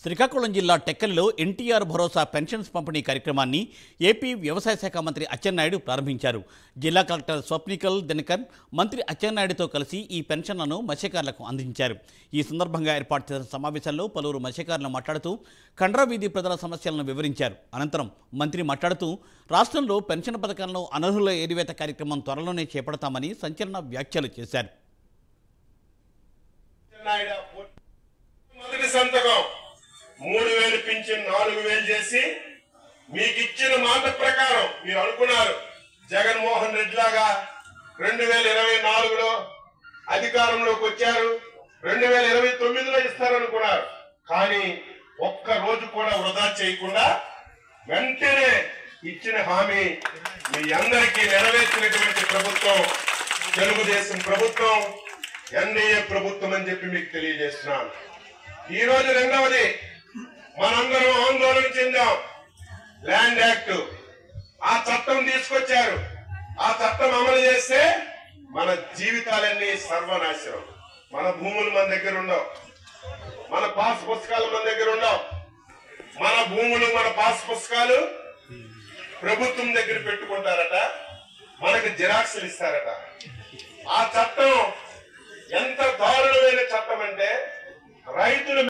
శ్రీకాకుళం జిల్లా టెక్కలిలో ఎన్టీఆర్ భరోసా పెన్షన్స్ పంపిణీ కార్యక్రమాన్ని ఏపీ వ్యవసాయ శాఖ మంత్రి అచ్చెన్నాయుడు ప్రారంభించారు. జిల్లా కలెక్టర్ స్వప్నికల్ దినకర్ మంత్రి అచ్చెన్నాయుడుతో కలిసి ఈ పెన్షన్లను మత్స్యకారులకు అందించారు. ఈ సందర్భంగా ఏర్పాటు చేసిన సమావేశంలో పలువురు మత్స్యకారులు మాట్లాడుతూ కండ్రా వీధి ప్రజల సమస్యలను వివరించారు. అనంతరం మంత్రి మాట్లాడుతూ రాష్ట్రంలో పెన్షన్ పథకాలను అనర్హుల ఏరివేత కార్యక్రమం త్వరలోనే చేపడతామని సంచలన వ్యాఖ్యలు చేశారు. మొదటి సంతకం 3000 పింఛన్ 4000 చేసి మీకు ఇచ్చిన మాట ప్రకారం మీరు అనుకున్నారు జగన్మోహన్ రెడ్డి లాగా 2024లో అధికారంలోకి వచ్చారు, 2029లో ఇస్తారనుకున్నారు. కానీ ఒక్క రోజు కూడా వృధా చేయకుండా వెంటనే ఇచ్చిన హామీ మీ అందరికీ నెరవేర్చినటువంటి ప్రభుత్వం తెలుగుదేశం ప్రభుత్వం, ఎన్డీఏ ప్రభుత్వం అని చెప్పి మీకు తెలియజేస్తున్నాను. ఈ రోజు రెండవది, మనందరం ఆందోళన చెందాం. ల్యాండ్ యాక్ట్ ఆ చట్టం తీసుకొచ్చారు. ఆ చట్టం అమలు చేస్తే మన జీవితాలన్నీ సర్వనాశనం. మన భూములు మన దగ్గర ఉండవు, మన పాస్ పుస్తకాలు మన దగ్గర ఉండవు. మన భూములు మన పాస్ పుస్తకాలు ప్రభుత్వం దగ్గర పెట్టుకుంటారట, మనకు జిరాక్సులు ఇస్తారట. ఆ చట్టం ఎంత దారుణమైన చట్టం అంటే రైతులు